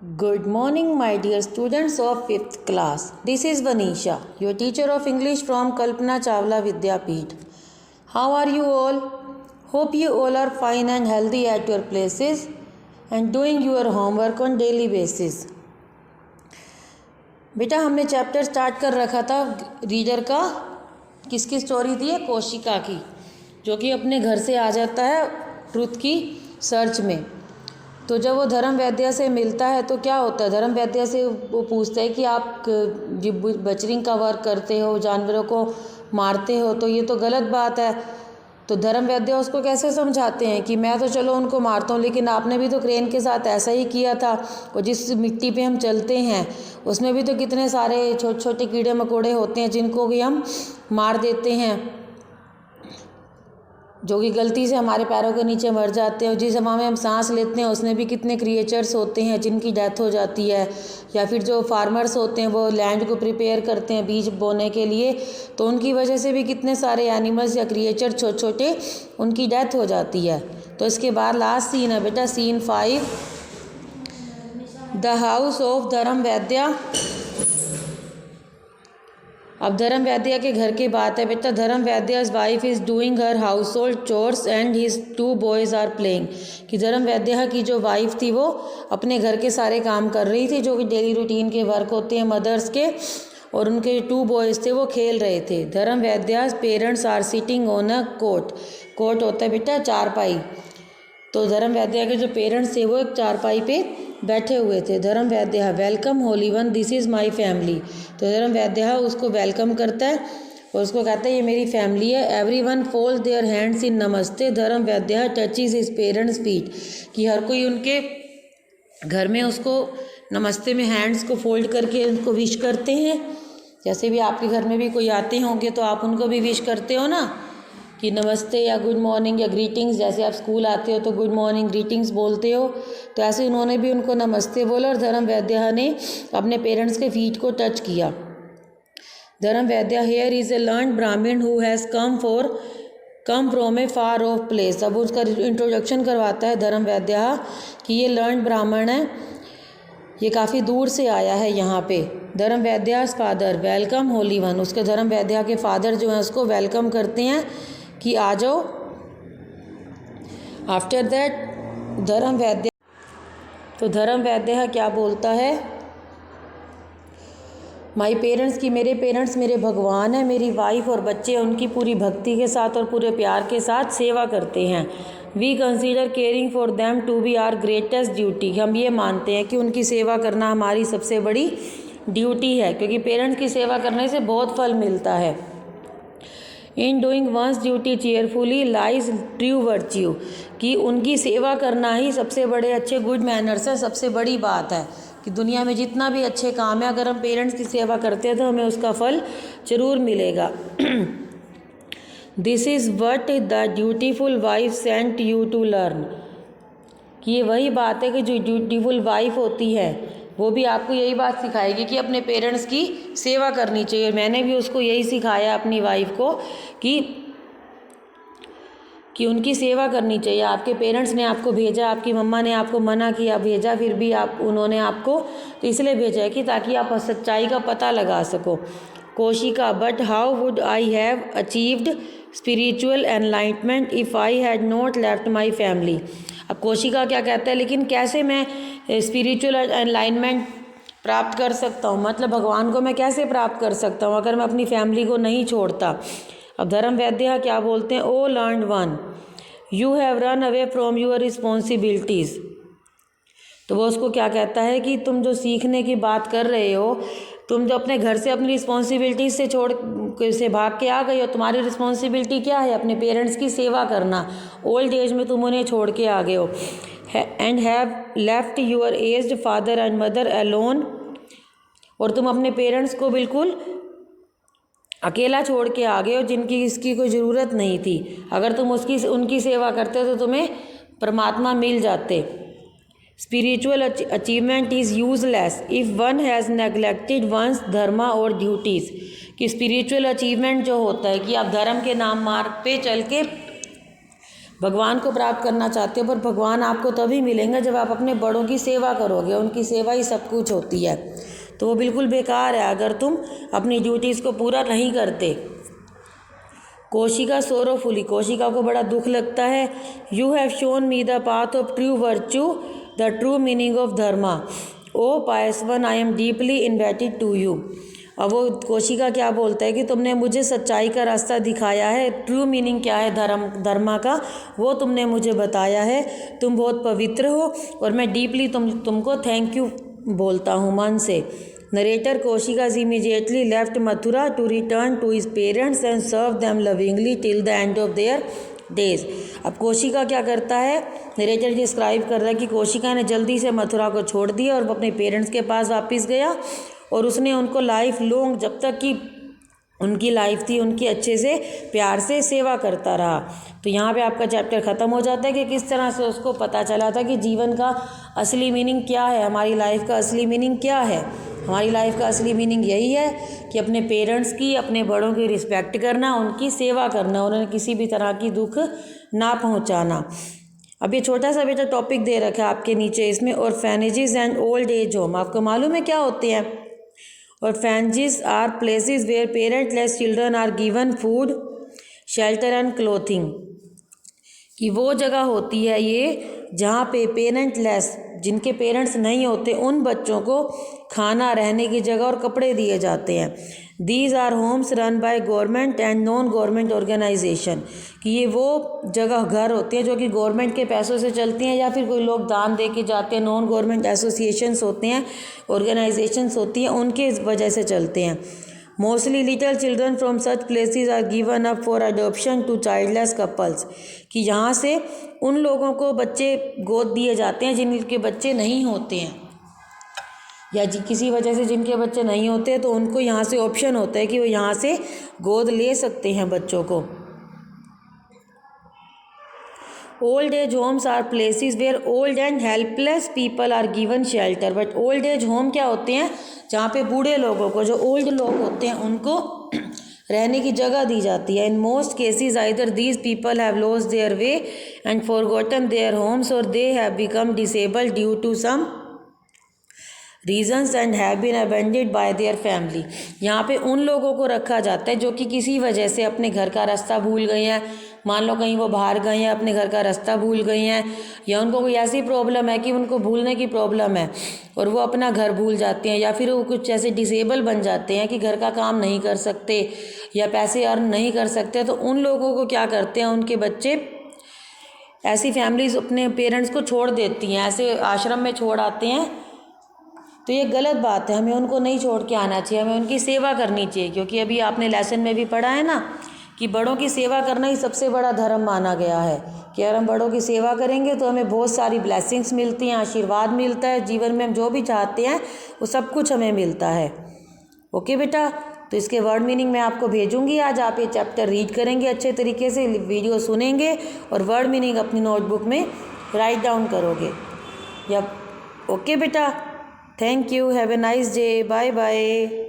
Good morning, my dear students of 5th class. This is Vanisha, your teacher of English from Kalpana Chawla Vidyapeeth. How are you all? Hope you all are fine and healthy at your places and doing your homework on daily basis. बेटा हमने chapter start कर रखा था reader का। किसकी story थी है? कोशिका की, जो कि अपने घर से आ जाता है ट्रुथ की सर्च में। तो जब वो धर्म वैद्य से मिलता है तो क्या होता है, धर्म वैद्य से वो पूछता है कि आप बचरिंग का वर्क करते हो, जानवरों को मारते हो, तो ये तो गलत बात है। तो धर्म वैद्य उसको कैसे समझाते हैं कि मैं तो चलो उनको मारता हूँ, लेकिन आपने भी तो क्रेन के साथ ऐसा ही किया था, और जिस मिट्टी पे हम चलते हैं उसमें भी तो कितने सारे छोटे छोटे कीड़े मकोड़े होते हैं जिनको भी हम मार देते हैं, जो कि गलती से हमारे पैरों के नीचे मर जाते हैं। और जिस हवा में हम सांस लेते हैं उसमें भी कितने क्रिएचर्स होते हैं जिनकी डेथ हो जाती है। या फिर जो फार्मर्स होते हैं वो लैंड को प्रिपेयर करते हैं बीज बोने के लिए, तो उनकी वजह से भी कितने सारे एनिमल्स या क्रिएचर छोटे छोटे उनकी डेथ हो जाती है। तो इसके बाद लास्ट सीन है बेटा, सीन 5, द हाउस ऑफ धर्म वैद्य। अब धर्म वैद्य के घर की बात है बेटा। Dharma Vyadha's wife is doing her household chores and his 2 boys are playing. कि धर्म वैद्य की जो वाइफ थी वो अपने घर के सारे काम कर रही थी, जो कि डेली रूटीन के वर्क होते हैं मदर्स के, और उनके 2 बॉयज़ थे वो खेल रहे थे। Dharma Vyadha's parents are sitting on a cot. Cot होता है बेटा चारपाई। तो धर्म वैद्य के जो पेरेंट्स थे वो एक चारपाई पे बैठे हुए थे। धर्म वैद्य welcome Holi one, this is my family. तो धर्म वैद्य उसको वेलकम करता है और उसको कहता है ये मेरी फैमिली है। Every one fold their hands in नमस्ते। धर्म वैद्य टचेज हिज पेरेंट्स फीट। कि हर कोई उनके घर में उसको नमस्ते में हैंड्स को फोल्ड करके उनको विश करते हैं। जैसे भी आपके घर में भी कोई आते होंगे तो आप उनको भी विश करते हो ना, कि नमस्ते या गुड मॉर्निंग या ग्रीटिंग्स। जैसे आप स्कूल आते हो तो गुड मॉर्निंग ग्रीटिंग्स बोलते हो, तो ऐसे उन्होंने भी उनको नमस्ते बोला और धर्म वैद्य ने अपने पेरेंट्स के फीट को टच किया। धर्म वैद्य हेयर इज़ ए लर्न्ड ब्राह्मण who has come from A far of place. अब उसका इंट्रोडक्शन करवाता है धर्म वैद्य कि ये लर्न्ड ब्राह्मण है, ये काफ़ी दूर से आया है यहाँ पे। धर्म वैद्य's फादर वेलकम होली वन। उसके धर्म वैद्य के फादर जो हैं उसको वेलकम करते हैं कि आ जाओ। आफ्टर दैट धर्म वैद्य क्या बोलता है, माई पेरेंट्स की मेरे पेरेंट्स मेरे भगवान हैं, मेरी वाइफ और बच्चे उनकी पूरी भक्ति के साथ और पूरे प्यार के साथ सेवा करते हैं। We consider caring for them to be our greatest duty. हम ये मानते हैं कि उनकी सेवा करना हमारी सबसे बड़ी ड्यूटी है, क्योंकि पेरेंट्स की सेवा करने से बहुत फल मिलता है। In doing once duty cheerfully lies true virtue. कि उनकी सेवा करना ही सबसे बड़े अच्छे गुड मैनर्स है, सबसे बड़ी बात है कि दुनिया में जितना भी अच्छे काम है अगर हम पेरेंट्स की सेवा करते हैं तो हमें उसका फल जरूर मिलेगा। This is what the dutiful wife sent you to learn. कि ये वही बात है कि जो ड्यूटीफुल वाइफ होती है वो भी आपको यही बात सिखाएगी कि अपने पेरेंट्स की सेवा करनी चाहिए। मैंने भी उसको यही सिखाया अपनी वाइफ को कि उनकी सेवा करनी चाहिए। आपके पेरेंट्स ने आपको भेजा, आपकी मम्मा ने आपको मना किया भेजा, फिर भी उन्होंने आपको तो इसलिए भेजा है कि ताकि आप सच्चाई का पता लगा सको। कोशिका but how would I have achieved spiritual enlightenment if I had not left my family. अब कोशिका क्या कहता है, लेकिन कैसे मैं स्पिरिचुअल एनलाइटमेंट प्राप्त कर सकता हूँ, मतलब भगवान को मैं कैसे प्राप्त कर सकता हूँ अगर मैं अपनी फैमिली को नहीं छोड़ता। अब धर्म वैद्य क्या बोलते हैं, O learned one you have run away from your responsibilities. तो वो उसको क्या कहता है कि तुम जो सीखने की बात कर रहे हो, तुम जो अपने घर से अपनी रिस्पॉन्सिबिलिटीज से भाग के आ गए हो, तुम्हारी रिस्पॉन्सिबिलिटी क्या है, अपने पेरेंट्स की सेवा करना। ओल्ड एज में तुम उन्हें छोड़ के आ गए हो। And have left your aged father and mother alone. और तुम अपने पेरेंट्स को बिल्कुल अकेला छोड़ के आ गए हो, जिनकी इसकी कोई ज़रूरत नहीं थी। अगर तुम उनकी सेवा करते तो तुम्हें परमात्मा मिल जाते। Spiritual achievement is useless if one has neglected one's dharma और ड्यूटीज़। कि स्पिरिचुअल अचीवमेंट जो होता है कि आप धर्म के नाम मार्ग पे चल के भगवान को प्राप्त करना चाहते हो, पर भगवान आपको तभी मिलेंगे जब आप अपने बड़ों की सेवा करोगे। उनकी सेवा ही सब कुछ होती है, तो वो बिल्कुल बेकार है अगर तुम अपनी ड्यूटीज़ को पूरा नहीं करते। कोशिका सोरोफुली, कोशिका को बड़ा दुख लगता है। You have shown me the path of true virtue, the true meaning of dharma. O pious one, I am deeply indebted to you. अब वो कोशिका क्या बोलता है कि तुमने मुझे सच्चाई का रास्ता दिखाया है, ट्रू मीनिंग क्या है धर्मा का वो तुमने मुझे बताया है। तुम बहुत पवित्र हो और मैं डीपली तुमको थैंक यू बोलता हूँ मन से। Narrator Kaushika's immediately left Mathura to return to his parents and serve them lovingly till the end of their days. अब कोशिका क्या करता है, नरेटर डिस्क्राइब कर रहा है कि कोशिका ने जल्दी से मथुरा को छोड़ दिया और वो अपने पेरेंट्स के पास वापस गया और उसने उनको लाइफ लॉन्ग, जब तक कि उनकी लाइफ थी, उनकी अच्छे से प्यार से सेवा करता रहा। तो यहाँ पे आपका चैप्टर ख़त्म हो जाता है कि किस तरह से उसको पता चला था कि जीवन का असली मीनिंग क्या है, हमारी लाइफ का असली मीनिंग क्या है। हमारी लाइफ का असली मीनिंग यही है कि अपने पेरेंट्स की, अपने बड़ों की रिस्पेक्ट करना, उनकी सेवा करना, उन्हें किसी भी तरह की दुख ना पहुँचाना। अब ये छोटा सा बेटा टॉपिक दे रखा है आपके नीचे, इसमें orphanages and old age home. आपको मालूम है क्या होते हैं? Orphanages are places where parentless children are given food, shelter and clothing. कि वो जगह होती है ये जहाँ पे पेरेंटलेस, जिनके पेरेंट्स नहीं होते, उन बच्चों को खाना, रहने की जगह और कपड़े दिए जाते हैं। These are homes run by government and non government organisation. कि ये वो जगह, घर होते हैं जो कि गवर्नमेंट के पैसों से चलती हैं या फिर कोई लोग दान दे के जाते हैं। नॉन गवर्नमेंट एसोसिएशंस होते हैं, ऑर्गेनाइजेशंस होती हैं, उनके वजह से चलते हैं। Mostly little children from such places are given up for adoption to childless couples. कि यहाँ से उन लोगों को बच्चे गोद दिए जाते हैं जिनके बच्चे नहीं होते हैं, या किसी वजह से जिनके बच्चे नहीं होते हैं, तो उनको यहाँ से ऑप्शन होता है कि वो यहाँ से गोद ले सकते हैं बच्चों को। Old age homes are places where old and helpless people are given shelter. But old age home क्या होते हैं? जहाँ पे बूढ़े लोगों को, जो ओल्ड लोग होते हैं, उनको रहने की जगह दी जाती है। In most cases either these people have lost their way and forgotten their homes और they have become disabled due to some reasons and have been abandoned by their family. यहाँ पे उन लोगों को रखा जाता है जो कि किसी वजह से अपने घर का रास्ता भूल गए हैं। मान लो कहीं वो बाहर गए हैं, अपने घर का रास्ता भूल गए हैं, या उनको कोई ऐसी प्रॉब्लम है कि उनको भूलने की प्रॉब्लम है और वो अपना घर भूल जाते हैं, या फिर वो कुछ ऐसे डिसेबल बन जाते हैं कि घर का काम नहीं कर सकते या पैसे अर्न नहीं कर सकते। तो उन लोगों को क्या करते हैं, उनके बच्चे, ऐसी फैमिलीज अपने पेरेंट्स को छोड़ देती हैं, ऐसे आश्रम में छोड़ आते हैं। तो ये गलत बात है, हमें उनको नहीं छोड़ के आना चाहिए, हमें उनकी सेवा करनी चाहिए। क्योंकि अभी आपने लेसन में भी पढ़ा है ना कि बड़ों की सेवा करना ही सबसे बड़ा धर्म माना गया है। कि अगर हम बड़ों की सेवा करेंगे तो हमें बहुत सारी ब्लेसिंग्स मिलती हैं, आशीर्वाद मिलता है, जीवन में हम जो भी चाहते हैं वो सब कुछ हमें मिलता है। ओके बेटा, तो इसके वर्ड मीनिंग मैं आपको भेजूंगी। आज आप ये चैप्टर रीड करेंगे अच्छे तरीके से, वीडियो सुनेंगे और वर्ड मीनिंग अपनी नोटबुक में राइट डाउन करोगे। या ओके बेटा, thank you, have a nice day, bye bye.